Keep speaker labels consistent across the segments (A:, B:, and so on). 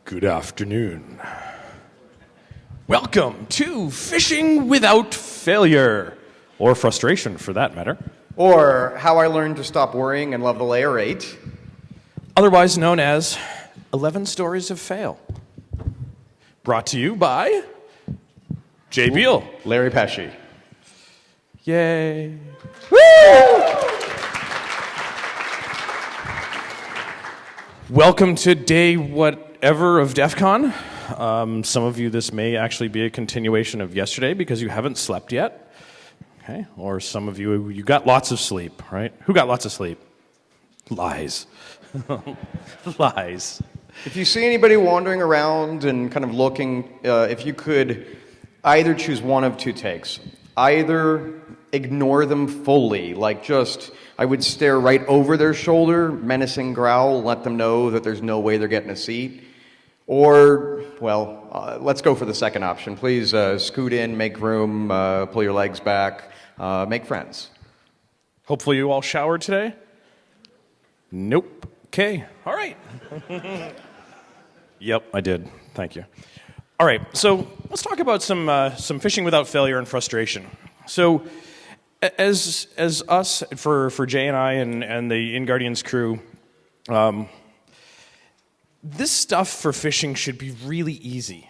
A: Good afternoon. Welcome to Phishing Without Failure, or frustration for that matter.
B: Or How I Learned to Stop Worrying and Love the Layer 8.
A: Otherwise known as 11 Stories of Fail. Brought to you by J. Beale.
B: Larry Pesce.
A: Yay. Woo! Welcome to day whatever of DEF CON. Some of you, this may actually be a continuation of yesterday because you haven't slept yet. Okay? Or some of you, you got lots of sleep, right? Who got lots of sleep? Lies. Lies.
B: If you see anybody wandering around and kind of looking, if you could either choose one of two takes. Either ignore them fully, like just, I would stare right over their shoulder, menacing growl, let them know that there's no way they're getting a seat. Or, well, let's go for the second option. Please scoot in, make room, pull your legs back, make friends.
A: Hopefully you all showered today? Nope. Okay. All right. Yep, I did. Thank you. All right. So let's talk about some phishing without failure and frustration. So as us, for Jay and I and the InGuardians crew, this stuff for phishing should be really easy.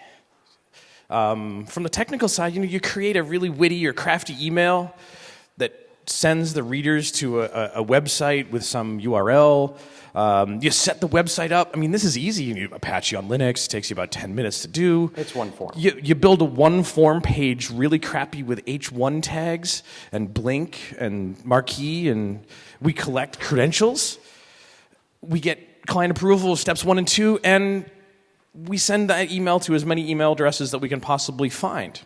A: From the technical side, you create a really witty or crafty email that sends the readers to a website with some URL. You set the website up. I mean, this is easy. You Apache on Linux. It takes you about 10 minutes to do.
B: It's one form.
A: You build a one-form page really crappy with H1 tags and blink and marquee, and we collect credentials. We get client approval of steps 1 and 2, and we send that email to as many email addresses that we can possibly find.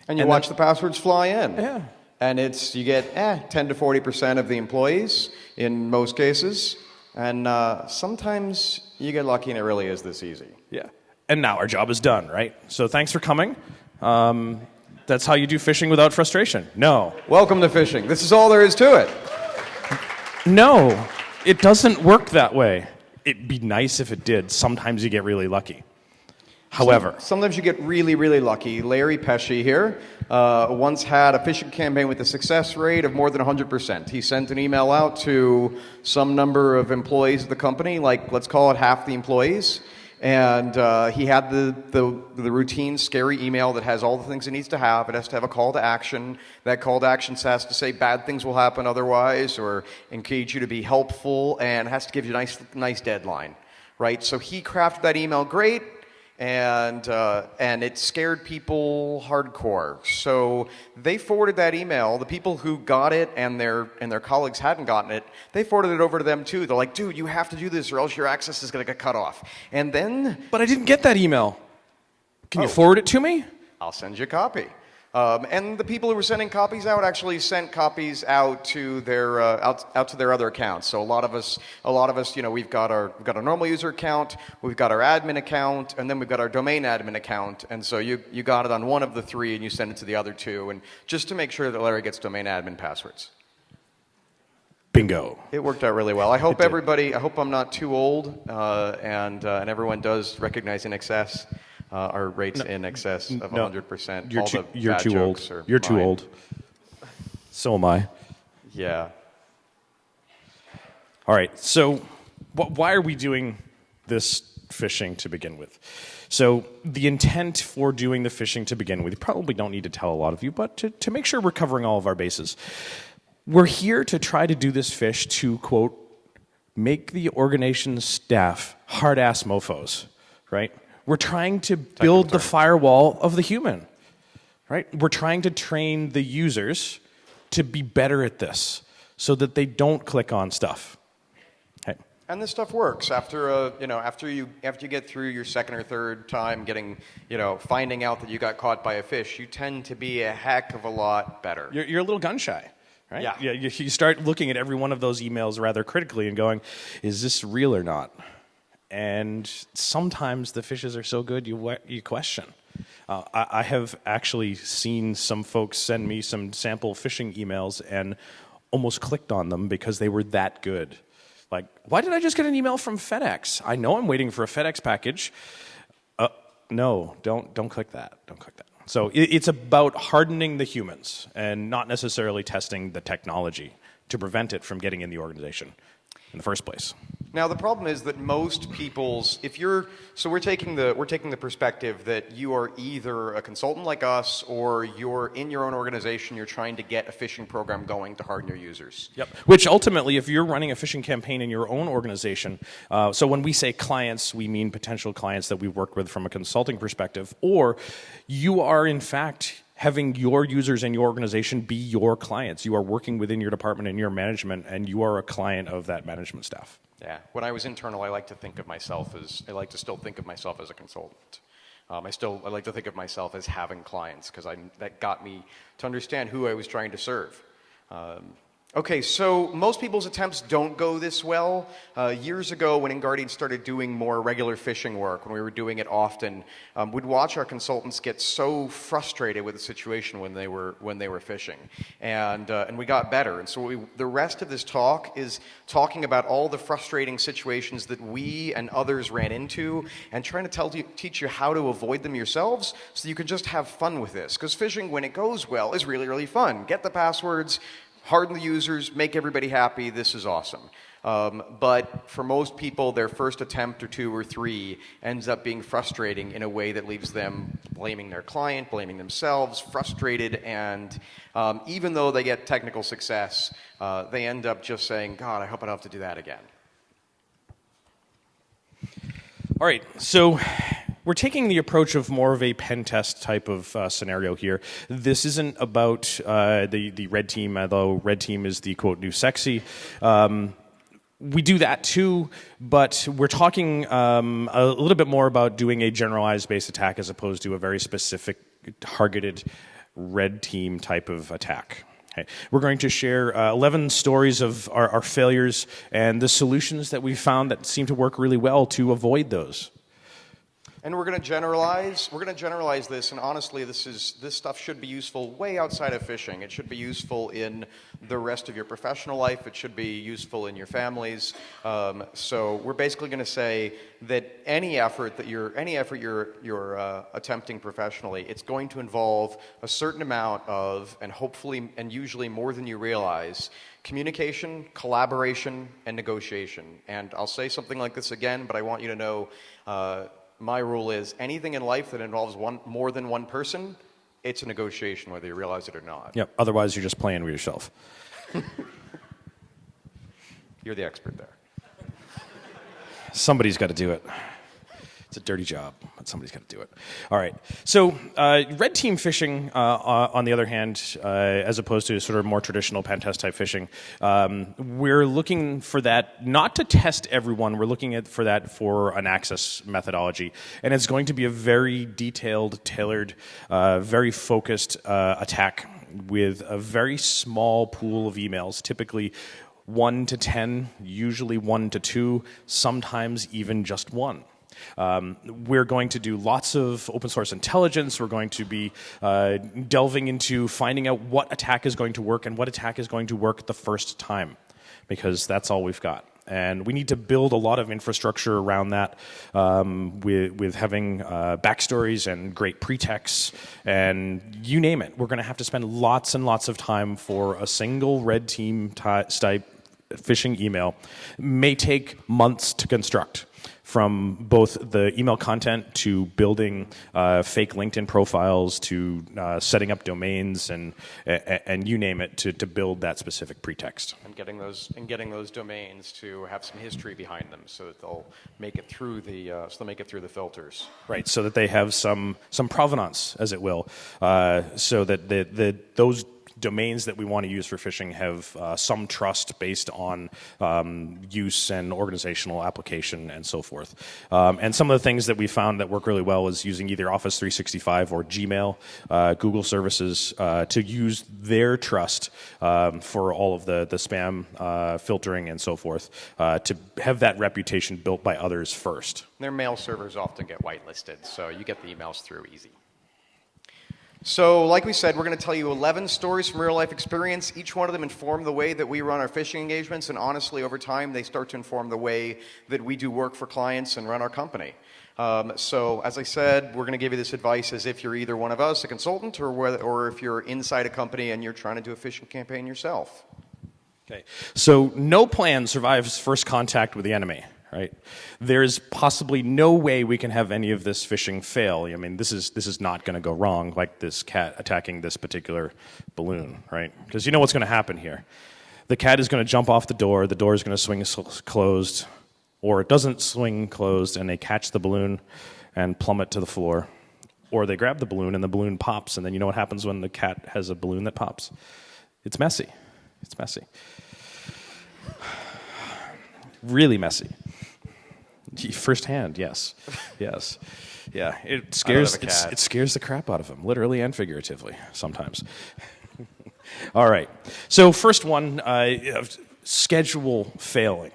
B: And you watch the passwords fly in.
A: Yeah.
B: And you get 10 to 40% of the employees in most cases. And sometimes you get lucky and it really is this easy.
A: Yeah. And now our job is done, right? So thanks for coming. That's how you do phishing without frustration. No.
B: Welcome to phishing. This is all there is to it.
A: No. It doesn't work that way. It'd be nice if it did. Sometimes you get really lucky. However,
B: sometimes you get really, really lucky. Larry Pesce here once had a phishing campaign with a success rate of more than 100%. He sent an email out to some number of employees of the company, like let's call it half the employees, and he had the routine scary email that has all the things it needs to have. It has to have a call to action. That call to action has to say bad things will happen otherwise, or engage you to be helpful, and has to give you a nice deadline, right? So he crafted that email great. And it scared people hardcore. So they forwarded that email. The people who got it and their colleagues hadn't gotten it, they forwarded it over to them too. They're like, dude, you have to do this or else your access is going to get cut off. And then...
A: But I didn't get that email. Can you forward it to me?
B: I'll send you a copy. And the people who were sending copies out actually sent copies out to their out to their other accounts. So a lot of us, we've got our normal user account, we've got our admin account, and then we've got our domain admin account. And so you got it on one of the three, and you send it to the other two, and just to make sure that Larry gets domain admin passwords.
A: Bingo.
B: It worked out really well. I hope everybody. I hope I'm not too old, and everyone does recognize InXS. Our rates in excess of 100%.
A: You're too old. You're too old. So am I.
B: Yeah.
A: All right. So why are we doing this phishing to begin with? So the intent for doing the phishing to begin with, you probably don't need to tell a lot of you, but to make sure we're covering all of our bases. We're here to try to do this phish to, quote, make the organization's staff hard-ass mofos, right? We're trying to build the firewall of the human, right? We're trying to train the users to be better at this so that they don't click on stuff. Okay.
B: And this stuff works after you get through your second or third time finding out that you got caught by a phish, you tend to be a heck of a lot better.
A: You're a little gun shy, right?
B: Yeah.
A: You start looking at every one of those emails rather critically and going, is this real or not? And sometimes the phishes are so good you question. I have actually seen some folks send me some sample phishing emails and almost clicked on them because they were that good. Like, why did I just get an email from FedEx? I know I'm waiting for a FedEx package. No, don't click that. Don't click that. So it's about hardening the humans and not necessarily testing the technology to prevent it from getting in the organization in the first place.
B: Now the problem is that most people's, so we're taking the perspective that you are either a consultant like us or you're in your own organization, you're trying to get a phishing program going to harden your users.
A: Yep. Which ultimately, if you're running a phishing campaign in your own organization, so when we say clients, we mean potential clients that we work with from a consulting perspective, or you are in fact having your users in your organization be your clients. You are working within your department and your management, and you are a client of that management staff.
B: Yeah. When I was internal, I like to still think of myself as a consultant. I like to think of myself as having clients because that got me to understand who I was trying to serve. Okay, so most people's attempts don't go this well. Years ago, when InGuardians started doing more regular phishing work, when we were doing it often, we'd watch our consultants get so frustrated with the situation when they were phishing, and we got better. And so the rest of this talk is talking about all the frustrating situations that we and others ran into, and trying to teach you how to avoid them yourselves, so you can just have fun with this. Because phishing, when it goes well, is really, really fun. Get the passwords, harden the users, make everybody happy. This is awesome. But for most people, their first attempt or two or three ends up being frustrating in a way that leaves them blaming their client, blaming themselves, frustrated, and even though they get technical success, they end up just saying, God, I hope I don't have to do that again.
A: All right, so we're taking the approach of more of a pen test type of scenario here. This isn't about the red team, although red team is the quote new sexy. We do that too, but we're talking a little bit more about doing a generalized base attack as opposed to a very specific targeted red team type of attack. Okay. We're going to share 11 stories of our failures and the solutions that we found that seem to work really well to avoid those.
B: And we're going to generalize this, and honestly, this stuff should be useful way outside of phishing. It should be useful in the rest of your professional life. It should be useful in your families. So we're basically going to say that any effort you're attempting professionally, it's going to involve a certain amount of, and hopefully, and usually more than you realize, communication, collaboration, and negotiation. And I'll say something like this again, but I want you to know. My rule is anything in life that involves more than one person, it's a negotiation, whether you realize it or not.
A: Yep. Otherwise, you're just playing with yourself.
B: You're the expert there.
A: Somebody's got to do it. It's a dirty job, but somebody's got to do it. All right. So red team phishing, on the other hand, as opposed to sort of more traditional pen test type phishing, we're looking for that not to test everyone. We're looking for that for an access methodology. And it's going to be a very detailed, tailored, very focused attack with a very small pool of emails, typically 1 to 10, usually 1 to 2, sometimes even just 1. We're going to do lots of open source intelligence. We're going to be delving into finding out what attack is going to work and what attack is going to work the first time, because that's all we've got. And we need to build a lot of infrastructure around that with having backstories and great pretexts and you name it. We're going to have to spend lots and lots of time for a single red team type phishing email. May take months to construct, from both the email content to building fake LinkedIn profiles to setting up domains and you name it to build that specific pretext.
B: And getting those domains to have some history behind them, so that they'll make it through the filters.
A: Right, so that they have some provenance, as it will, so that those domains that we want to use for phishing have some trust based on use and organizational application and so forth. And some of the things that we found that work really well is using either Office 365 or Gmail, Google services, to use their trust for all of the spam filtering and so forth, to have that reputation built by others first.
B: Their mail servers often get whitelisted, so you get the emails through easy. So, like we said, we're going to tell you 11 stories from real-life experience. Each one of them inform the way that we run our phishing engagements, and honestly, over time, they start to inform the way that we do work for clients and run our company. So, as I said, we're going to give you this advice as if you're either one of us, a consultant, or if you're inside a company and you're trying to do a phishing campaign yourself.
A: Okay. So, no plan survives first contact with the enemy. Right? There's possibly no way we can have any of this phishing fail. I mean, this is not going to go wrong, like this cat attacking this particular balloon, right? Because you know what's going to happen here. The cat is going to jump off the door is going to swing closed, or it doesn't swing closed, and they catch the balloon and plummet to the floor. Or they grab the balloon, and the balloon pops, and then you know what happens when the cat has a balloon that pops? It's messy. It's messy. Really messy. Firsthand, yes, yes, yeah. It scares the crap out of them, literally and figuratively, sometimes. All right. So first one, schedule failing.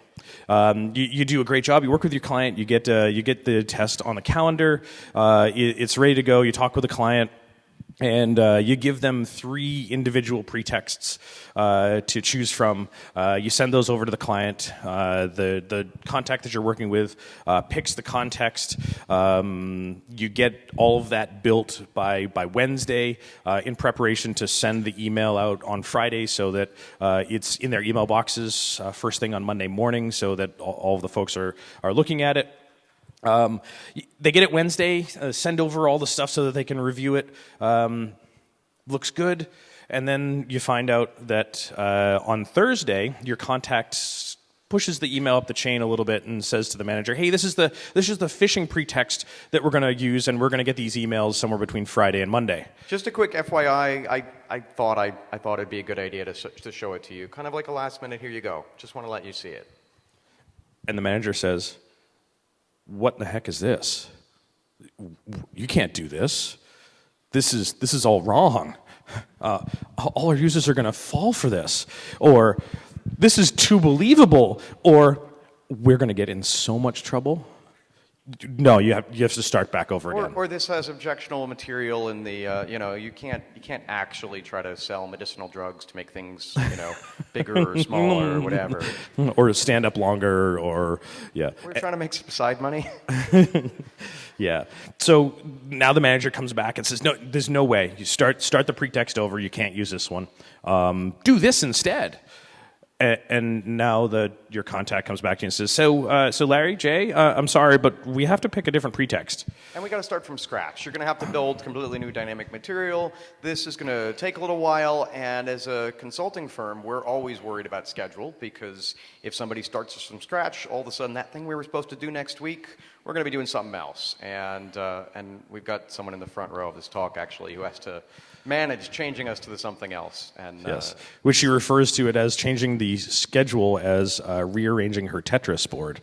A: You do a great job. You work with your client. You get the test on the calendar. It's ready to go. You talk with the client. And you give them 3 individual pretexts to choose from. You send those over to the client. The contact that you're working with picks the context. You get all of that built by Wednesday in preparation to send the email out on Friday so that it's in their email boxes first thing on Monday morning so that all of the folks are looking at it. They get it Wednesday, send over all the stuff so that they can review it. Looks good. And then you find out that on Thursday, your contact pushes the email up the chain a little bit and says to the manager, hey, this is the phishing pretext that we're going to use, and we're going to get these emails somewhere between Friday and Monday.
B: Just a quick FYI, I thought it'd be a good idea to show it to you. Kind of like a last minute, here you go. Just want to let you see it.
A: And the manager says, what in the heck is this? You can't do this. This is all wrong. All our users are going to fall for this. Or this is too believable. Or we're going to get in so much trouble. No, you have to start back over again.
B: Or this has objectionable material in the you can't actually try to sell medicinal drugs to make things bigger or smaller or whatever.
A: Or stand up longer, or yeah.
B: We're trying to make some side money.
A: Yeah. So now the manager comes back and says, no, there's no way. You start the pretext over. You can't use this one. Do this instead. And now your contact comes back to you and says, so Larry, Jay, I'm sorry, but we have to pick a different pretext.
B: And we got to start from scratch. You're going to have to build completely new dynamic material. This is going to take a little while, and as a consulting firm, we're always worried about schedule, because if somebody starts us from scratch, all of a sudden that thing we were supposed to do next week, we're going to be doing something else. And we've got someone in the front row of this talk, actually, who has to manage changing us to something else. And
A: yes, which she refers to it as changing the schedule as rearranging her Tetris board.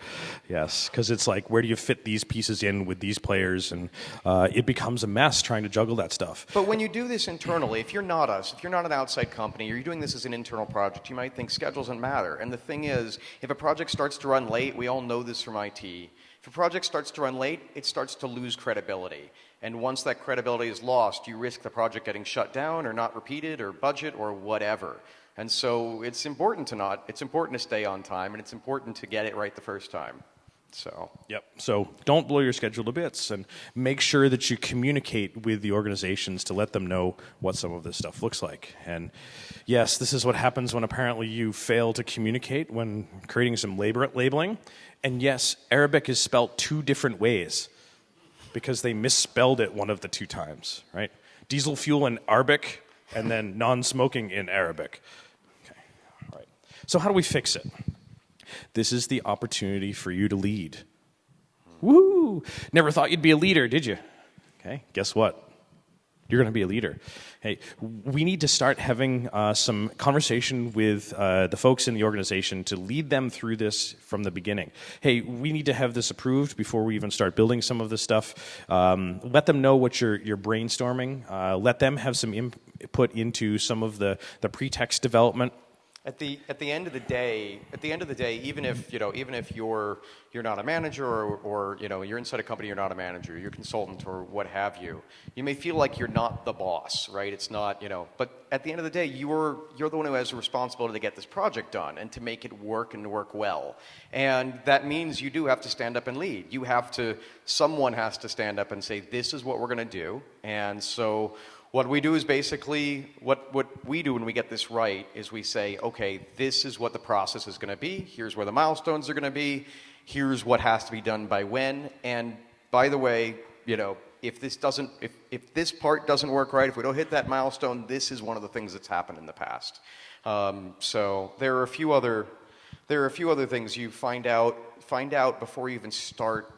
A: Yes, because it's like, where do you fit these pieces in with these players? And it becomes a mess trying to juggle that stuff.
B: But when you do this internally, if you're not us, if you're not an outside company, or you're doing this as an internal project, you might think schedule doesn't matter. And the thing is, if a project starts to run late, we all know this from IT. If a project starts to run late, it starts to lose credibility. And once that credibility is lost, you risk the project getting shut down or not repeated or budget or whatever. And so it's important to stay on time, and it's important to get it right the first time. So.
A: Yep. So don't blow your schedule to bits, and make sure that you communicate with the organizations to let them know what some of this stuff looks like. And yes, this is what happens when apparently you fail to communicate when creating some labeling. And yes, Arabic is spelt 2 different ways, because they misspelled it one of the 2 times, right? Diesel fuel in Arabic, and then non-smoking in Arabic. Okay, all right. So how do we fix it? This is the opportunity for you to lead. Woo! Never thought you'd be a leader, did you? Okay, guess what? You're going to be a leader. Hey, we need to start having some conversation with the folks in the organization to lead them through this from the beginning. Hey, we need to have this approved before we even start building some of this stuff. Let them know what you're brainstorming. Let them have some input into some of the pretext development.
B: At the end of the day, even if you're not a manager or you're inside a company, you're not a manager, you're a consultant or what have you, you may feel like you're not the boss, right? It's not, but at the end of the day, you're the one who has the responsibility to get this project done and to make it work and work well. And that means you do have to stand up and lead. Someone has to stand up and say, this is what we're going to do. And so what we do is basically, what we do when we get this right is we say, okay, this is what the process is going to be. Here's where the milestones are going to be. Here's what has to be done by when. And by the way, if this part doesn't work right, if we don't hit that milestone, this is one of the things that's happened in the past. So there are a few other things you find out before you even start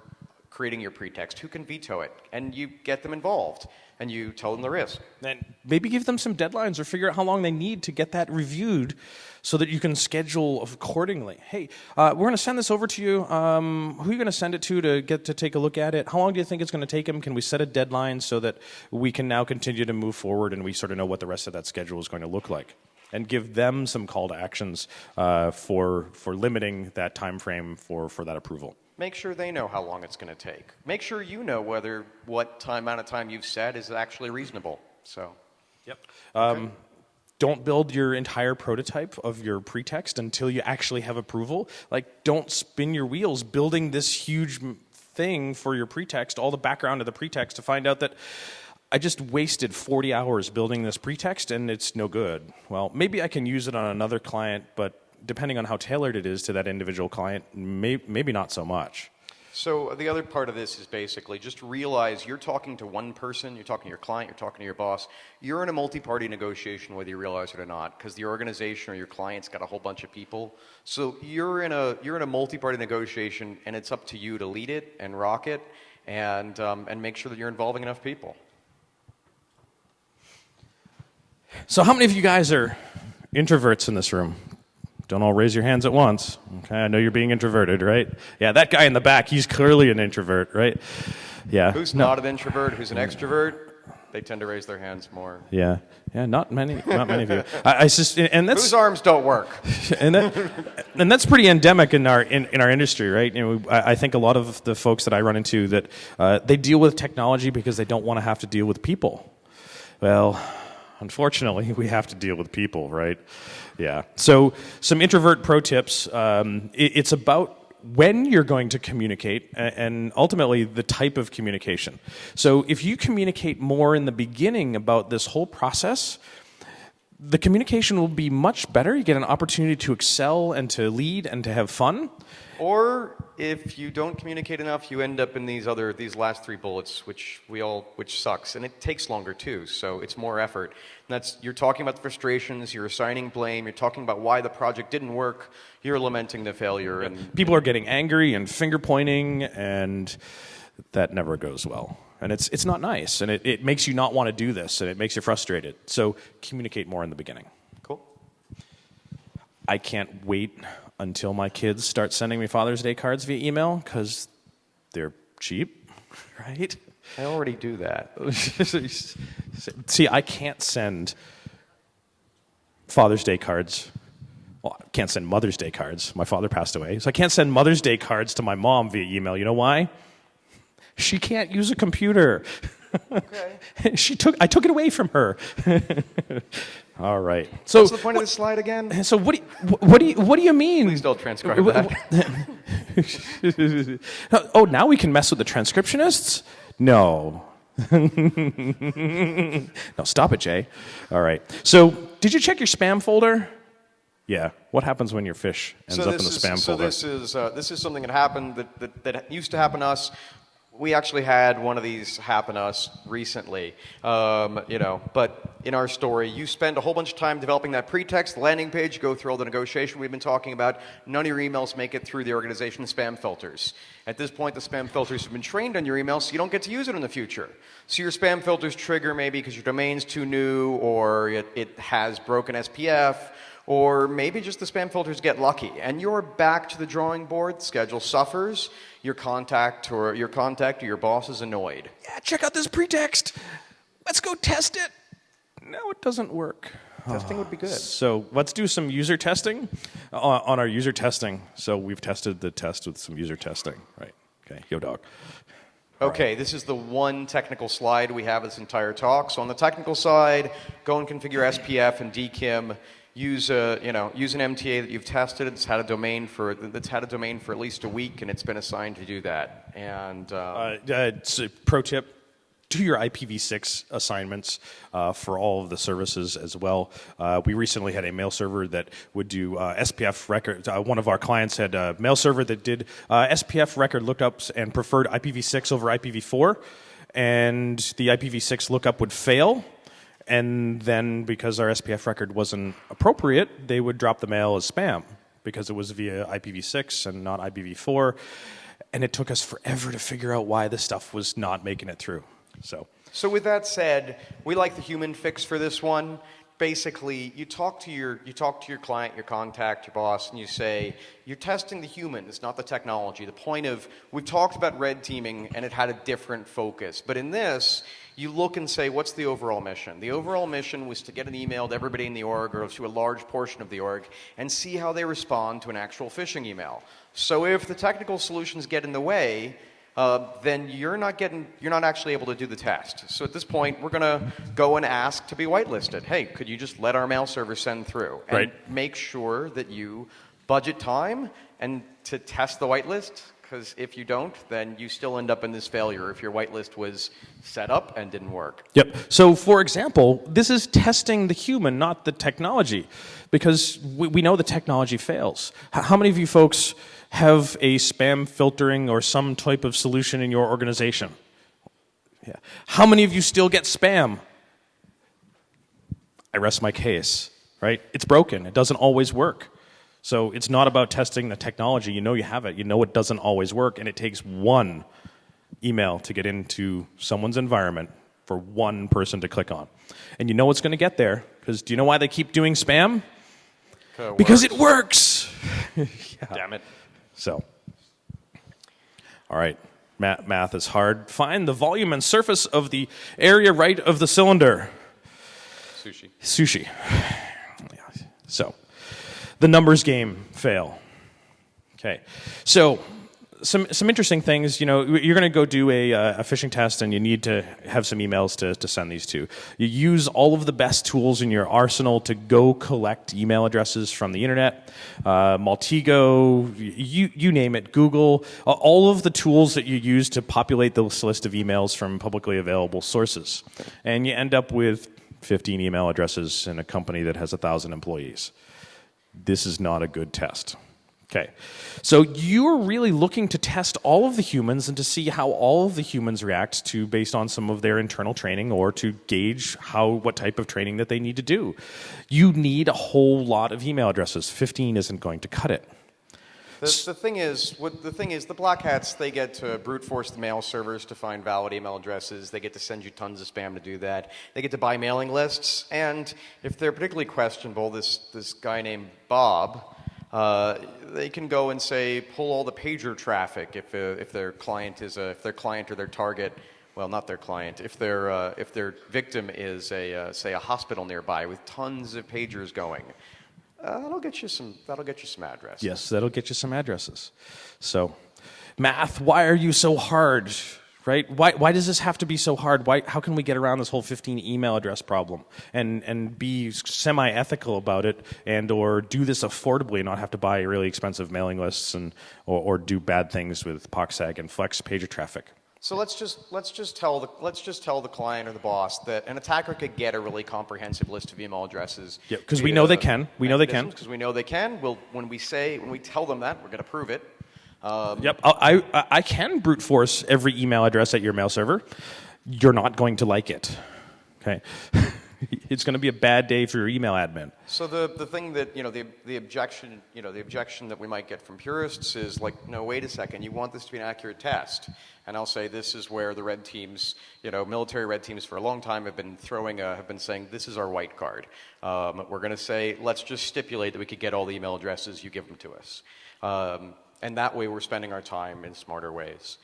B: creating your pretext. Who can veto it? And you get them involved. And you tell them the risk.
A: And maybe give them some deadlines or figure out how long they need to get that reviewed so that you can schedule accordingly. Hey, we're going to send this over to you. Who are you going to send it to get to take a look at it? How long do you think it's going to take them? Can we set a deadline so that we can now continue to move forward and we sort of know what the rest of that schedule is going to look like? And give them some call to actions for limiting that time frame for that approval.
B: Make sure they know how long it's going to take. Make sure you know what amount of time you've said is actually reasonable. So,
A: yep. Don't build your entire prototype of your pretext until you actually have approval. Like, don't spin your wheels building this huge thing for your pretext, all the background of the pretext, to find out that I just wasted 40 hours building this pretext and it's no good. Well, maybe I can use it on another client, but depending on how tailored it is to that individual client, maybe not so much.
B: So the other part of this is basically just realize you're talking to one person, you're talking to your client, you're talking to your boss. You're in a multi-party negotiation whether you realize it or not, because the organization or your client's got a whole bunch of people. So you're in a multi-party negotiation, and it's up to you to lead it and rock it and make sure that you're involving enough people.
A: So how many of you guys are introverts in this room? Don't all raise your hands at once. Okay, I know you're being introverted, right? Yeah, that guy in the back, he's clearly an introvert, right? Yeah.
B: Who's not an introvert? Who's an extrovert? They tend to raise their hands more.
A: Yeah, not many of you. And that's
B: whose arms don't work.
A: and that's pretty endemic in our industry, right? I think a lot of the folks that I run into that they deal with technology because they don't want to have to deal with people. Well, unfortunately, we have to deal with people, right? Yeah. So some introvert pro tips. It's about when you're going to communicate and ultimately the type of communication. So if you communicate more in the beginning about this whole process, the communication will be much better. You get an opportunity to excel and to lead and to have fun.
B: Or if you don't communicate enough, you end up in these last three bullets, which sucks, and it takes longer too. So it's more effort. And you're talking about the frustrations, you're assigning blame, you're talking about why the project didn't work, you're lamenting the failure, and
A: people are getting angry and finger pointing, and that never goes well. And it's not nice, and it makes you not want to do this, and it makes you frustrated. So communicate more in the beginning.
B: Cool.
A: I can't wait until my kids start sending me Father's Day cards via email because they're cheap, right?
B: I already do that.
A: See, I can't send Father's Day cards. Well, I can't send Mother's Day cards. My father passed away. So I can't send Mother's Day cards to my mom via email. You know why? She can't use a computer.
B: Okay.
A: I took it away from her. All right. So
B: what's the point of this slide again?
A: So what do you mean?
B: Please don't transcribe that.
A: Oh, now we can mess with the transcriptionists? No. No, stop it, Jay. All right. So, did you check your spam folder? Yeah. What happens when your fish ends up in the spam folder?
B: So this is something that happened that used to happen to us. We actually had one of these happen to us recently, but in our story, you spend a whole bunch of time developing that pretext, landing page, go through all the negotiation we've been talking about. None of your emails make it through the organization's spam filters. At this point, the spam filters have been trained on your emails, so you don't get to use it in the future. So your spam filters trigger maybe because your domain's too new, or it has broken SPF, or maybe just the spam filters get lucky, and you're back to the drawing board. Schedule suffers. Your contact or your boss is annoyed.
A: Yeah, check out this pretext. Let's go test it. No, it doesn't work.
B: Testing would be good.
A: So let's do some user testing on our user testing. So we've tested the test with some user testing, right? Okay, yo dog.
B: Okay, this is the one technical slide we have this entire talk. So on the technical side, go and configure SPF and DKIM. Use an MTA that you've tested. It's had a domain for at least a week, and it's been assigned to do that. And
A: it's a pro tip. Do your IPv6 assignments for all of the services as well. We recently had a mail server that would do SPF record. One of our clients had a mail server that did SPF record lookups and preferred IPv6 over IPv4, and the IPv6 lookup would fail. And then because our SPF record wasn't appropriate, they would drop the mail as spam because it was via IPv6 and not IPv4. And it took us forever to figure out why this stuff was not making it through. So
B: with that said, we like the human fix for this one. Basically, you talk to your client, your contact, your boss, and you say, you're testing the human, it's not the technology. The point of, we've talked about red teaming, and it had a different focus. But in this, you look and say, what's the overall mission? The overall mission was to get an email to everybody in the org, or to a large portion of the org, and see how they respond to an actual phishing email. So if the technical solutions get in the way, then you're not actually able to do the test. So at this point, we're going to go and ask to be whitelisted. Hey, could you just let our mail server send through? And make sure that you budget time and to test the whitelist, because if you don't, then you still end up in this failure if your whitelist was set up and didn't work.
A: Yep. So for example, this is testing the human, not the technology, because we know the technology fails. How many of you folks have a spam filtering or some type of solution in your organization? Yeah. How many of you still get spam? I rest my case, right? It's broken. It doesn't always work. So it's not about testing the technology. You know you have it. You know it doesn't always work, and it takes one email to get into someone's environment for one person to click on. And you know it's going to get there, because do you know why they keep doing spam? Because it works. Yeah.
B: Damn it.
A: So, all right, math is hard. Find the volume and surface of the area right of the cylinder. Sushi. Yeah. So, the numbers game fail. Okay, so some interesting things. You know, you're going to go do a phishing test, and you need to have some emails to send these to. You use all of the best tools in your arsenal to go collect email addresses from the internet. Maltego, you name it, Google, all of the tools that you use to populate this list of emails from publicly available sources. And you end up with 15 email addresses in a company that has 1,000 employees. This is not a good test. Okay, so you're really looking to test all of the humans and to see how all of the humans react to based on some of their internal training, or to gauge what type of training that they need to do. You need a whole lot of email addresses. 15 isn't going to cut it.
B: The thing is, the black hats, they get to brute force the mail servers to find valid email addresses. They get to send you tons of spam to do that. They get to buy mailing lists, and if they're particularly questionable, this guy named Bob, they can go and say pull all the pager traffic if their client or their target, well, not their client, if their victim is say a hospital nearby with tons of pagers going. That'll get you some addresses.
A: Yes, that'll get you some addresses. So, math, why are you so hard? Right? Why does this have to be so hard? How can we get around this whole 15 email address problem and be semi-ethical about it, or do this affordably and not have to buy really expensive mailing lists or do bad things with POCSAG and flex pager traffic?
B: So let's just tell the client or the boss that an attacker could get a really comprehensive list of email addresses.
A: Yeah, because we know they can.
B: Because we know they can. When we tell them that, we're going to prove it.
A: Yep, I can brute force every email address at your mail server. You're not going to like it. Okay, it's going to be a bad day for your email admin.
B: So the thing that the objection that we might get from purists is like, no, wait a second, you want this to be an accurate test, and I'll say this is where the red teams, military red teams for a long time have been saying this is our white card. We're going to say let's just stipulate that we could get all the email addresses, you give them to us. And that way we're spending our time in smarter ways.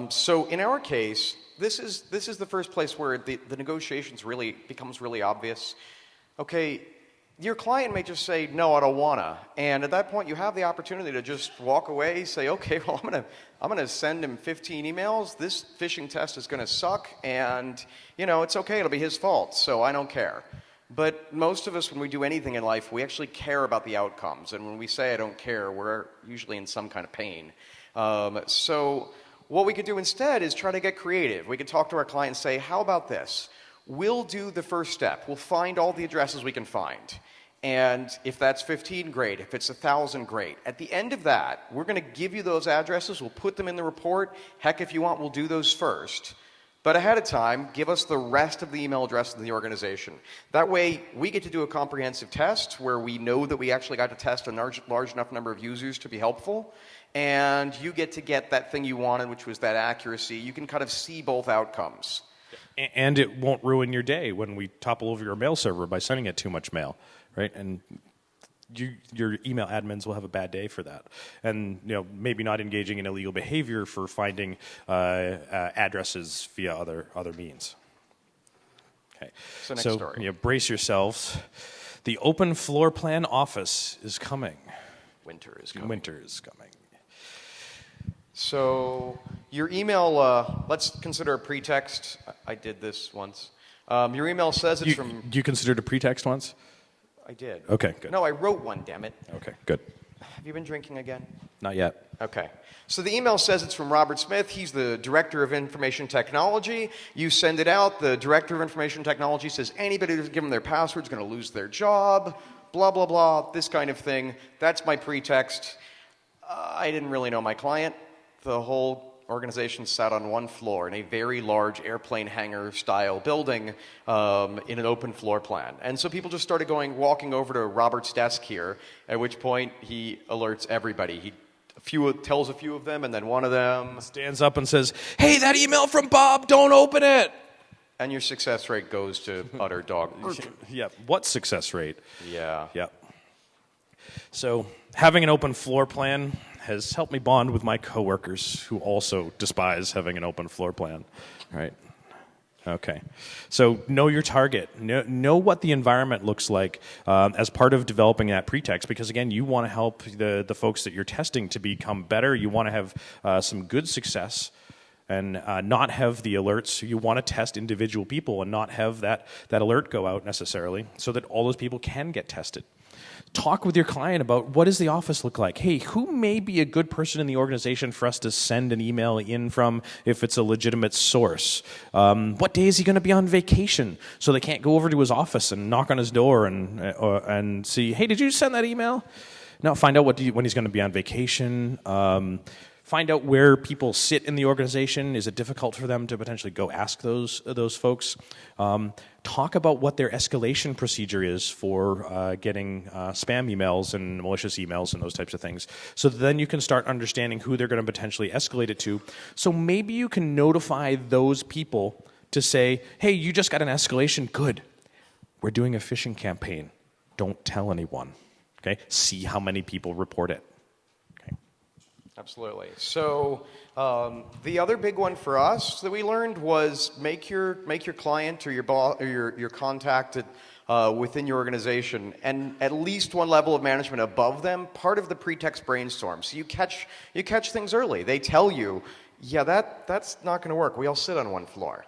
B: So in our case, this is the first place where the negotiations really becomes really obvious. Okay, your client may just say, no, I don't wanna. And at that point, you have the opportunity to just walk away, say, okay, well, I'm gonna send him 15 emails. This phishing test is gonna suck, and it's okay, it'll be his fault, so I don't care. But most of us, when we do anything in life, we actually care about the outcomes. And when we say I don't care, we're usually in some kind of pain. So what we could do instead is try to get creative. We could talk to our client and say, how about this? We'll do the first step. We'll find all the addresses we can find. And if that's 15, great. If it's 1,000, great. At the end of that, we're going to give you those addresses. We'll put them in the report. Heck, if you want, we'll do those first. But ahead of time, give us the rest of the email addresses of the organization. That way, we get to do a comprehensive test where we know that we actually got to test a large enough number of users to be helpful. And you get to get that thing you wanted, which was that accuracy. You can kind of see both outcomes.
A: And it won't ruin your day when we topple over your mail server by sending it too much mail, right? And your email admins will have a bad day for that. And maybe not engaging in illegal behavior for finding addresses via other means. Okay.
B: So next story.
A: Brace yourselves. The open floor plan office is coming.
B: Winter is coming.
A: Winter is coming.
B: So your email, let's consider a pretext. I did this once. Your email says it's from...
A: You considered a pretext once?
B: I did.
A: Okay, good.
B: No, I wrote one, damn it.
A: Okay, good.
B: Have you been drinking again?
A: Not yet.
B: Okay. So the email says it's from Robert Smith. He's the Director of Information Technology. You send it out. The Director of Information Technology says anybody who's given their password is going to lose their job, blah, blah, blah, this kind of thing. That's my pretext. I didn't really know my client. The whole organization sat on one floor in a very large airplane hangar style building in an open floor plan. And so people just started walking over to Robert's desk here, at which point he alerts everybody. He tells a few of them, and then one of them
A: stands up and says, "Hey, that email from Bob, don't open it."
B: And your success rate goes to utter dog.
A: Yeah, what success rate?
B: Yeah.
A: Yeah. So having an open floor plan has helped me bond with my coworkers who also despise having an open floor plan, right? Okay. So know your target. Know what the environment looks like as part of developing that pretext, because again, you want to help the folks that you're testing to become better. You want to have some good success and not have the alerts. You want to test individual people and not have that alert go out necessarily so that all those people can get tested. Talk with your client about what does the office look like. Hey, who may be a good person in the organization for us to send an email in from if it's a legitimate source? What day is he going to be on vacation so they can't go over to his office and knock on his door and see, hey, did you send that email? No, find out when he's going to be on vacation. Find out where people sit in the organization. Is it difficult for them to potentially go ask those folks? Talk about what their escalation procedure is for getting spam emails and malicious emails and those types of things. So then you can start understanding who they're going to potentially escalate it to. So maybe you can notify those people to say, hey, you just got an escalation. Good. We're doing a phishing campaign. Don't tell anyone. Okay? See how many people report it.
B: Absolutely. So the other big one for us that we learned was make your client or your boss or your contact within your organization and at least one level of management above them part of the pretext brainstorm. So you catch things early. They tell you, yeah, that's not going to work. We all sit on one floor.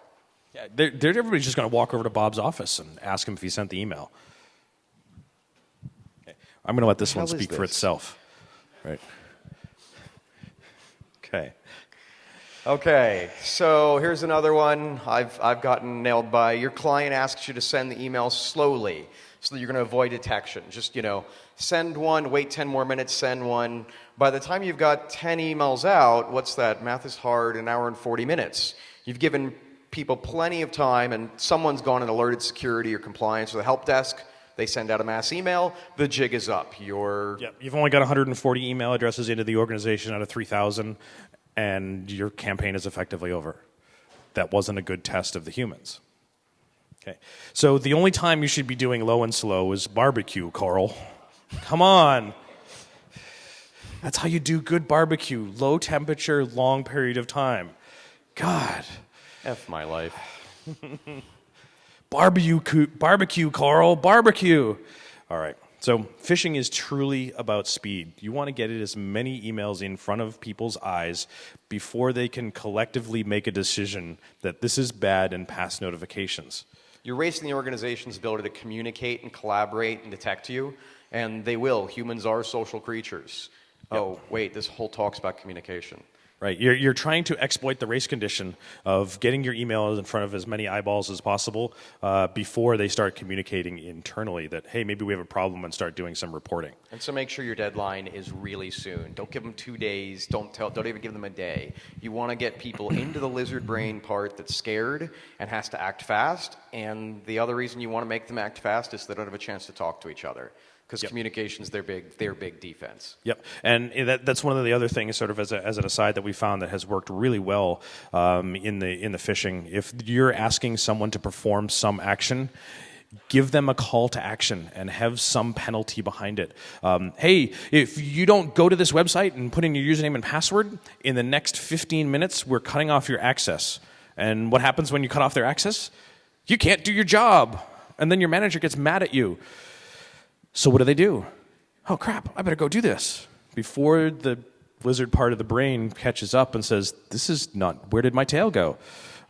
A: Yeah, everybody's just going to walk over to Bob's office and ask him if he sent the email. Okay. I'm going to let this one speak for itself. Right.
B: Okay, so here's another one I've gotten nailed by. Your client asks you to send the email slowly so that you're going to avoid detection. Just, send one, wait 10 more minutes, send one. By the time you've got 10 emails out, what's that? Math is hard, an hour and 40 minutes. You've given people plenty of time, and someone's gone and alerted security or compliance or the help desk. They send out a mass email. The jig is up.
A: You've only got 140 email addresses into the organization out of 3,000, and your campaign is effectively over. That wasn't a good test of the humans. Okay. So the only time you should be doing low and slow is barbecue, Carl. Come on. That's how you do good barbecue. Low temperature, long period of time. God.
B: F my life.
A: Barbecue, Carl, barbecue. All right. So phishing is truly about speed. You want to get it as many emails in front of people's eyes before they can collectively make a decision that this is bad and pass notifications.
B: You're racing the organization's ability to communicate and collaborate and detect you, and they will. Humans are social creatures.
A: Yep.
B: Oh, wait, this whole talk's about communication.
A: Right. You're trying to exploit the race condition of getting your email in front of as many eyeballs as possible before they start communicating internally that, hey, maybe we have a problem, and start doing some reporting.
B: And so make sure your deadline is really soon. Don't give them 2 days. Don't even give them a day. You want to get people into the lizard brain part that's scared and has to act fast. And the other reason you want to make them act fast is they don't have a chance to talk to each other. Because communication's their big defense.
A: Yep, and that's one of the other things, sort of as an aside, that we found that has worked really well in the phishing. If you're asking someone to perform some action, give them a call to action and have some penalty behind it. Hey, if you don't go to this website and put in your username and password, in the next 15 minutes, we're cutting off your access. And what happens when you cut off their access? You can't do your job, and then your manager gets mad at you. So what do? Oh, crap, I better go do this. Before the lizard part of the brain catches up and says, this is not, where did my tail go?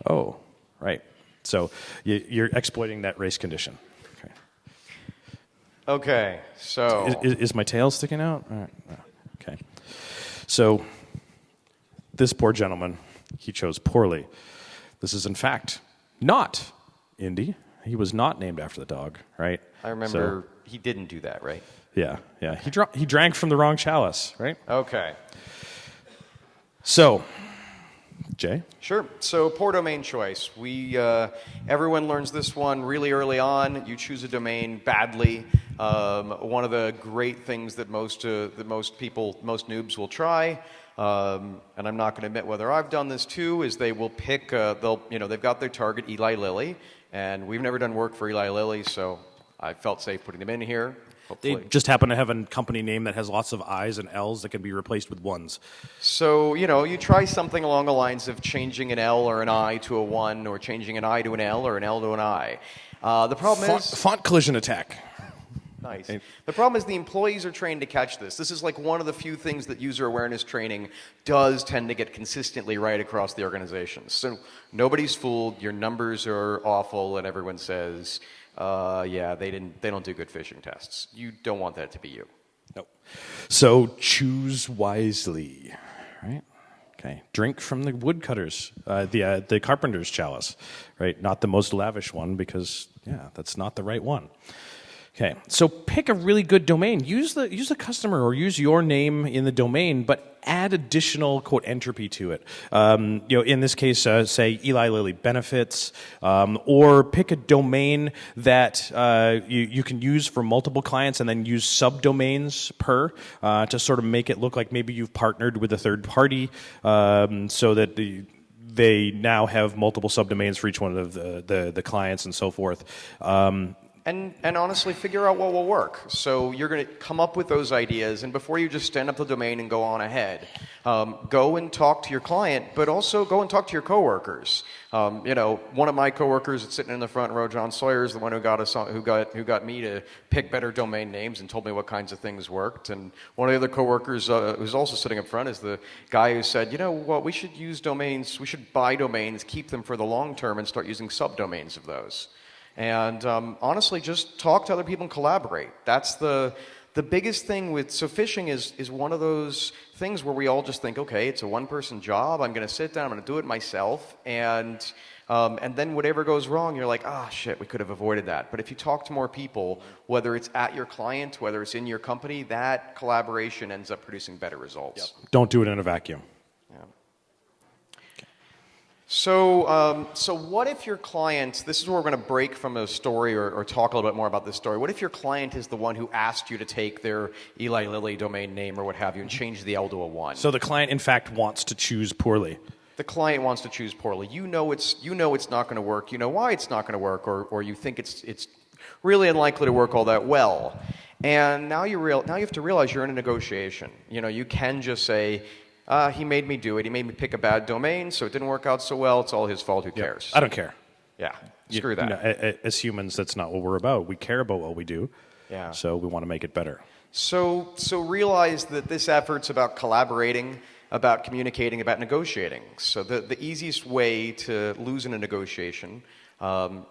A: Oh, right. So you're exploiting that race condition.
B: Okay, so...
A: Is my tail sticking out? All right. Okay. So this poor gentleman, he chose poorly. This is, in fact, not Indy. He was not named after the dog, right?
B: I remember he didn't do that, right?
A: Yeah. He drank from the wrong chalice, right?
B: Okay.
A: So, Jay?
B: Sure. So, poor domain choice. Everyone learns this one really early on. You choose a domain badly. One of the great things that most noobs will try, and I'm not going to admit whether I've done this too, is they will pick. They've got their target Eli Lilly, and we've never done work for Eli Lilly, so I felt safe putting them in here. Hopefully.
A: They just happen to have a company name that has lots of I's and L's that can be replaced with ones.
B: So, you try something along the lines of changing an L or an I to a 1, or changing an I to an L or an L to an I. The problem is...
A: Font collision attack.
B: Nice. The problem is the employees are trained to catch this. This is like one of the few things that user awareness training does tend to get consistently right across the organization. So nobody's fooled, your numbers are awful, and everyone says... they don't do good phishing tests. You don't want that to be you.
A: Nope. So choose wisely, right? Okay. Drink from the woodcutters, the carpenter's chalice, right? Not the most lavish one, because that's not the right one. Okay. So pick a really good domain. Use the customer, or use your name in the domain, but add additional quote entropy to it. In this case, say Eli Lilly benefits, or pick a domain that you can use for multiple clients, and then use subdomains per to sort of make it look like maybe you've partnered with a third party, so that they now have multiple subdomains for each one of the clients and so forth.
B: And honestly, figure out what will work. So you're going to come up with those ideas, and before you just stand up the domain and go on ahead, go and talk to your client, but also go and talk to your coworkers. One of my coworkers that's sitting in the front row, John Sawyer, is the one who got me to pick better domain names and told me what kinds of things worked. And one of the other coworkers who's also sitting up front is the guy who said, we should use domains, we should buy domains, keep them for the long term, and start using subdomains of those. And honestly, just talk to other people and collaborate. That's the biggest thing so phishing is one of those things where we all just think, okay, it's a one-person job. I'm going to sit down, I'm going to do it myself. And then whatever goes wrong, you're like, shit, we could have avoided that. But if you talk to more people, whether it's at your client, whether it's in your company, that collaboration ends up producing better results.
A: Yep. Don't do it in a vacuum.
B: So what if your client, this is where we're going to break from a story or talk a little bit more about this story. What if your client is the one who asked you to take their Eli Lilly domain name or what have you and change the L to a 1?
A: So the client, in fact, wants to choose poorly.
B: The client wants to choose poorly. You know it's not going to work. You know why it's not going to work, or you think it's really unlikely to work all that well. And now you have to realize you're in a negotiation. You can just say, he made me do it. He made me pick a bad domain, so it didn't work out so well. It's all his fault. Who cares?
A: I don't care.
B: Yeah, screw that.
A: As humans, that's not what we're about. We care about what we do.
B: Yeah.
A: So we want to make it better.
B: So realize that this effort's about collaborating, about communicating, about negotiating. So the easiest way to lose in a negotiation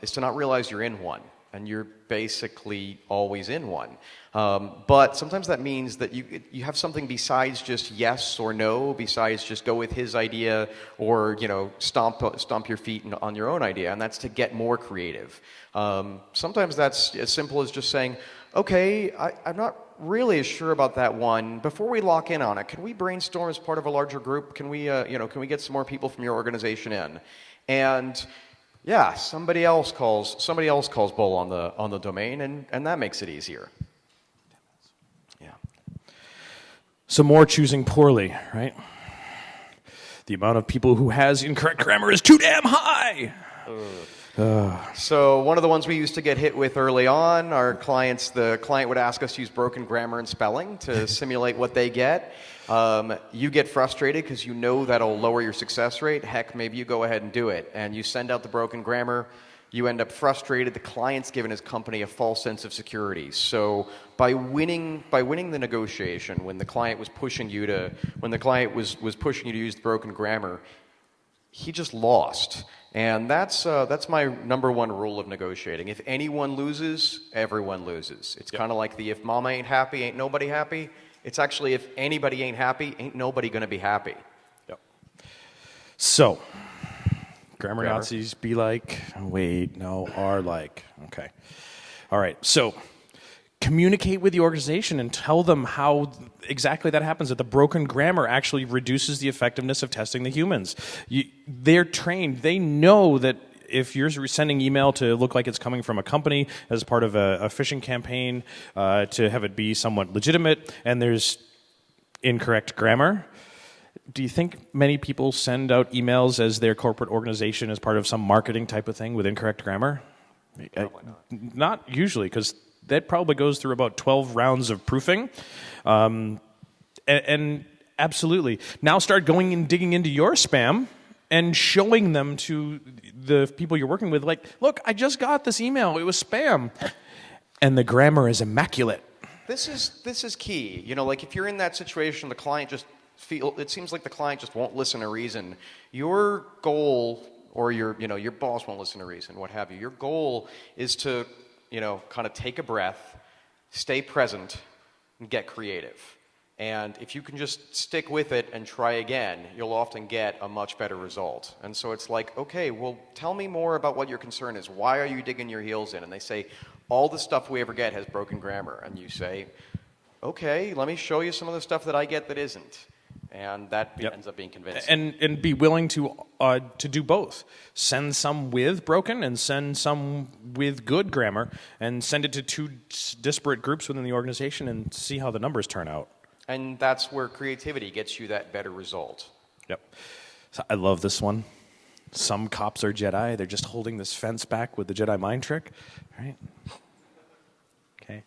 B: is to not realize you're in one. And you're basically always in one. But sometimes that means that you have something besides just yes or no, besides just go with his idea or stomp your feet on your own idea, and that's to get more creative. Sometimes that's as simple as just saying, okay, I'm not really as sure about that one. Before we lock in on it, can we brainstorm as part of a larger group? Can we get some more people from your organization in? And yeah, somebody else calls bull on the domain, and that makes it easier. Yeah.
A: Some more choosing poorly, right? The amount of people who has incorrect grammar is too damn high.
B: So one of the ones we used to get hit with early on, the client would ask us to use broken grammar and spelling to simulate what they get. You get frustrated because you know that'll lower your success rate. Heck, maybe you go ahead and do it. And you send out the broken grammar. You end up frustrated. The client's given his company a false sense of security. So by winning the negotiation, when the client was pushing you to use the broken grammar, he just lost. And that's my number one rule of negotiating. If anyone loses, everyone loses. It's kind of like the if mama ain't happy, ain't nobody happy. It's actually if anybody ain't happy, ain't nobody going to be happy.
A: Yep. So, grammar Nazis be like, wait, no, are like. Okay. All right. So, communicate with the organization and tell them how exactly that happens, that the broken grammar actually reduces the effectiveness of testing the humans. They're trained. They know that if you're sending email to look like it's coming from a company as part of a phishing campaign, to have it be somewhat legitimate, and there's incorrect grammar, do you think many people send out emails as their corporate organization as part of some marketing type of thing with incorrect grammar?
B: Probably not.
A: Not usually, because that probably goes through about 12 rounds of proofing. And absolutely. Now start going and digging into your spam and showing them to the people you're working with, like, look, I just got this email. It was spam. And the grammar is immaculate.
B: This is key. Like if you're in that situation, it seems like the client just won't listen to reason. Your goal, or your boss won't listen to reason, what have you. Your goal is to kind of take a breath, stay present, and get creative. And if you can just stick with it and try again, you'll often get a much better result. And so it's like, okay, well, tell me more about what your concern is. Why are you digging your heels in? And they say, all the stuff we ever get has broken grammar. And you say, okay, let me show you some of the stuff that I get that isn't. And that ends up being convincing.
A: And be willing to do both. Send some with broken and send some with good grammar, and send it to two disparate groups within the organization and see how the numbers turn out.
B: And that's where creativity gets you that better result.
A: Yep. So I love this one. Some cops are Jedi. They're just holding this fence back with the Jedi mind trick. Right? Okay.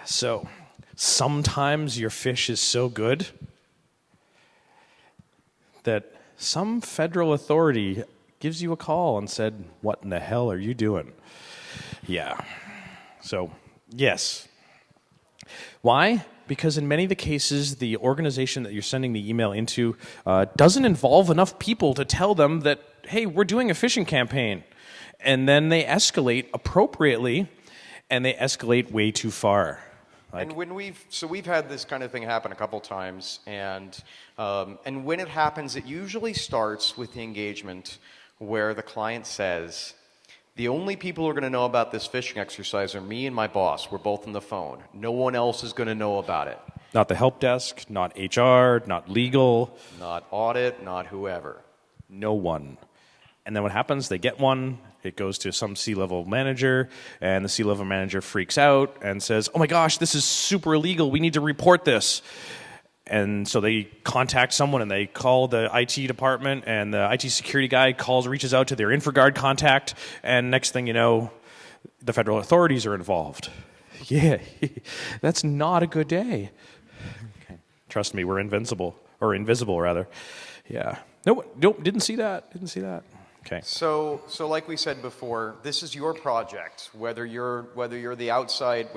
A: So sometimes your fish is so good that some federal authority gives you a call and said, what in the hell are you doing? Yeah. So, yes. Why? Because in many of the cases, the organization that you're sending the email into doesn't involve enough people to tell them that, hey, we're doing a phishing campaign. And then they escalate appropriately, and they escalate way too far.
B: And when we've had this kind of thing happen a couple times, and when it happens, it usually starts with the engagement where the client says, the only people who are going to know about this phishing exercise are me and my boss. We're both on the phone. No one else is going to know about it.
A: Not the help desk, not HR, not legal.
B: Not audit, not whoever.
A: No one. And then what happens? They get one. It goes to some C-level manager, and the C-level manager freaks out and says, oh my gosh, this is super illegal. We need to report this. And so they contact someone, and they call the IT department, and the IT security guy reaches out to their InGuard contact, and next thing you know, the federal authorities are involved. Yeah, that's not a good day. Okay. Trust me, we're invisible, rather. Yeah. Nope, didn't see that. Okay.
B: So like we said before, this is your project. Whether you're the outside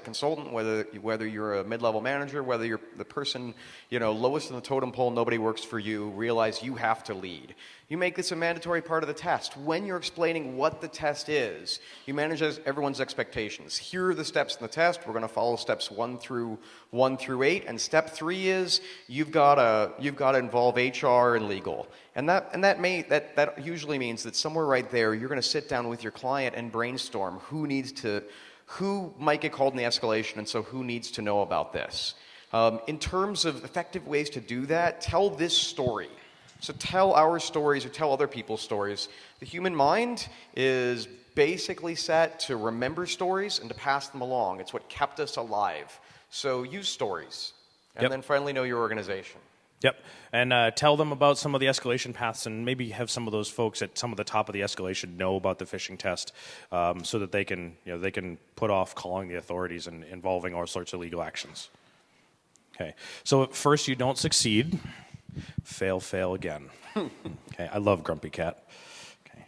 B: consultant, whether you're a mid-level manager, whether you're the person lowest in the totem pole, nobody works for you. Realize you have to lead. You make this a mandatory part of the test. When you're explaining what the test is, you manage everyone's expectations. Here are the steps in the test. We're going to follow steps 1 through 8, and step 3 is you've got to involve HR and legal. And that usually means that somewhere right there you're going to sit down with your client and brainstorm who might get called in the escalation, and so who needs to know about this. In terms of effective ways to do that, tell this story. So tell our stories or tell other people's stories. The human mind is basically set to remember stories and to pass them along. It's what kept us alive. So use stories. And then finally know your organization.
A: Yep, and tell them about some of the escalation paths, and maybe have some of those folks at some of the top of the escalation know about the phishing test, so that they can put off calling the authorities and involving all sorts of legal actions. Okay, so at first you don't succeed, fail again. Okay, I love Grumpy Cat. Okay,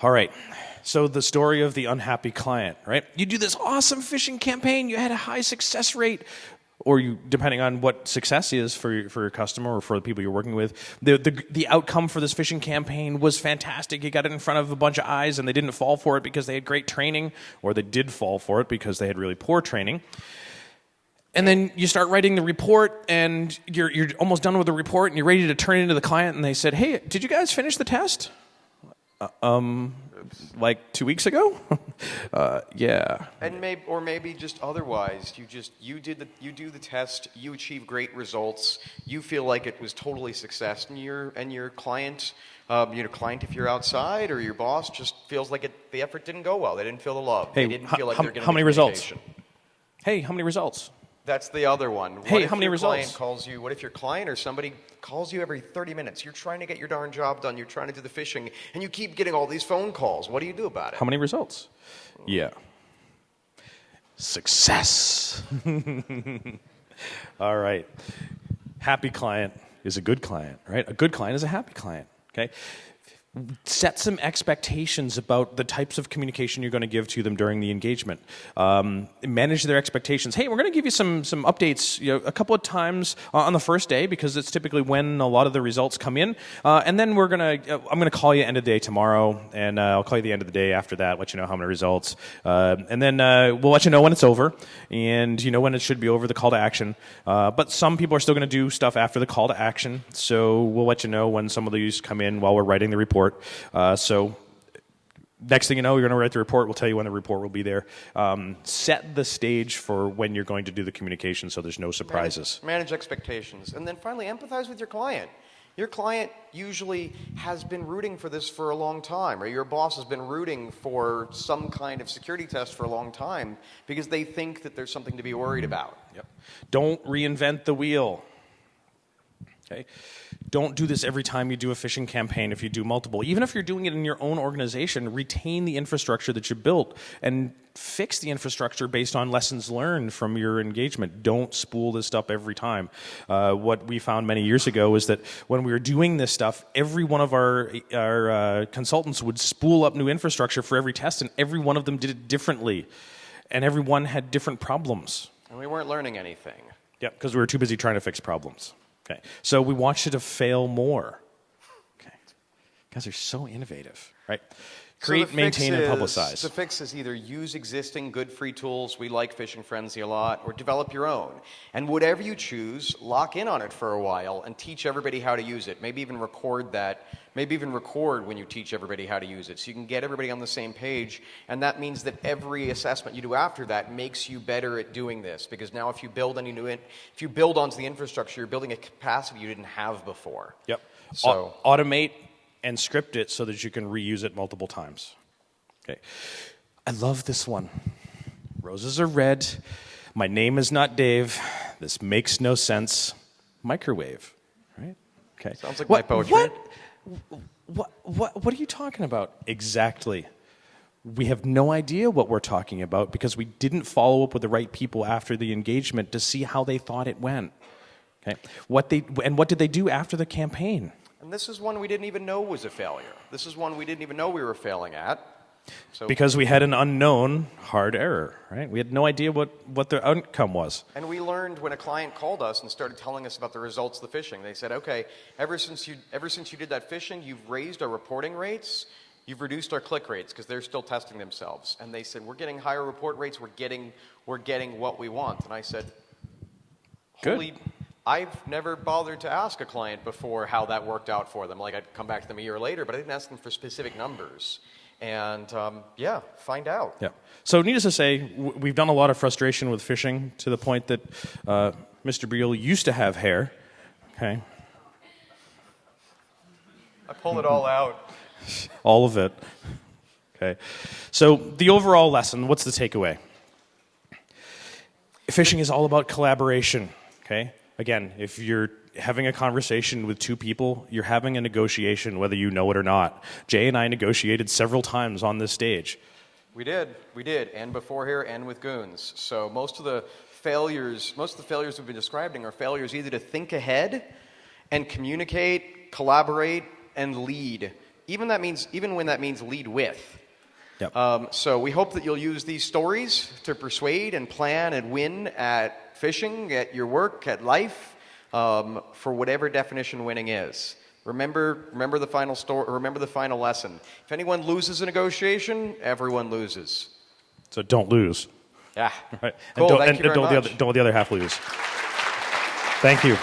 A: all right. So the story of the unhappy client, right? You do this awesome phishing campaign, you had a high success rate. Or you, depending on what success is for your customer or for the people you're working with, the outcome for this phishing campaign was fantastic. You got it in front of a bunch of eyes, and they didn't fall for it because they had great training, or they did fall for it because they had really poor training. And then you start writing the report, and you're almost done with the report, and you're ready to turn it into the client, and they said, "Hey, did you guys finish the test?" Like 2 weeks ago? Yeah.
B: And maybe just otherwise, you do the test, you achieve great results, you feel like it was totally success, and your client, if you're outside, or your boss just feels like the effort didn't go well. They didn't feel the love.
A: Hey,
B: they didn't feel like they're getting
A: how many results?
B: communication.
A: Hey, how many results?
B: That's the other one.
A: Hey, how many results?
B: What if your client or somebody calls you every 30 minutes? You're trying to get your darn job done. You're trying to do the phishing, and you keep getting all these phone calls. What do you do about it?
A: How many results? Yeah. Success. All right. Happy client is a good client, right? A good client is a happy client, okay? Set some expectations about the types of communication you're going to give to them during the engagement. Manage their expectations. Hey, we're going to give you some updates, a couple of times on the first day, because it's typically when a lot of the results come in. And then I'm going to call you end of the day tomorrow, and I'll call you the end of the day after that, let you know how many results. And then we'll let you know when it's over, and when it should be over, the call to action. But some people are still going to do stuff after the call to action, so we'll let you know when some of these come in while we're writing the report. So next thing you know, you're going to write the report. We'll tell you when the report will be there. Set the stage for when you're going to do the communication, so there's no surprises.
B: Manage expectations. And then finally, empathize with your client. Your client usually has been rooting for this for a long time, or your boss has been rooting for some kind of security test for a long time because they think that there's something to be worried about.
A: Yep. Don't reinvent the wheel. Okay. Don't do this every time you do a phishing campaign if you do multiple. Even if you're doing it in your own organization, retain the infrastructure that you built and fix the infrastructure based on lessons learned from your engagement. Don't spool this stuff every time. What we found many years ago is that when we were doing this stuff, every one of our consultants would spool up new infrastructure for every test, and every one of them did it differently. And everyone had different problems.
B: And we weren't learning anything.
A: Yeah, because we were too busy trying to fix problems. Okay, so we want you to fail more. Okay, you guys are so innovative, right? Create, maintain, and publicize.
B: The fix is either use existing good free tools, we like Phishing Frenzy a lot, or develop your own. And whatever you choose, lock in on it for a while and teach everybody how to use it. Maybe even record that. Maybe even record when you teach everybody how to use it, so you can get everybody on the same page. And that means that every assessment you do after that makes you better at doing this. Because now, if you build onto the infrastructure, you're building a capacity you didn't have before.
A: Yep.
B: So
A: automate and script it so that you can reuse it multiple times. Okay. I love this one. Roses are red. My name is not Dave. This makes no sense. Microwave. Right? Okay.
B: Sounds like my poetry.
A: What are you talking about exactly? We have no idea what we're talking about because we didn't follow up with the right people after the engagement to see how they thought it went. Okay. What did they do after the campaign?
B: And this is one we didn't even know was a failure. This is one we didn't even know we were failing at. So,
A: because we had an unknown hard error, right? We had no idea what the outcome was.
B: and we learned when a client called us and started telling us about the results of the phishing. They said, okay, ever since you did that phishing, you've raised our reporting rates, you've reduced our click rates, because they're still testing themselves. And they said, we're getting higher report rates, we're getting what we want. And I said, holy, I've never bothered to ask a client before how that worked out for them. Like, I'd come back to them a year later, but I didn't ask them for specific numbers. And yeah, find out.
A: Yeah. So needless to say, we've done a lot of frustration with phishing to the point that Mr. Beale used to have hair. Okay.
B: I pull it all out.
A: All of it. Okay. So the overall lesson, what's the takeaway? Phishing is all about collaboration. Okay. Again, if you're having a conversation with two people, you're having a negotiation whether you know it or not. Jay and I negotiated several times on this stage.
B: We did, and before here, and with goons. So most of the failures we've been describing are failures either to think ahead and communicate, collaborate, and lead. Even when that means lead with.
A: Yep.
B: So we hope that you'll use these stories to persuade and plan and win at phishing, at your work, at life, for whatever definition winning is. Remember the final story. Remember the final lesson. If anyone loses a negotiation, everyone loses.
A: So don't lose.
B: Yeah.
A: Right.
B: Cool.
A: And don't let the other half lose. Thank you.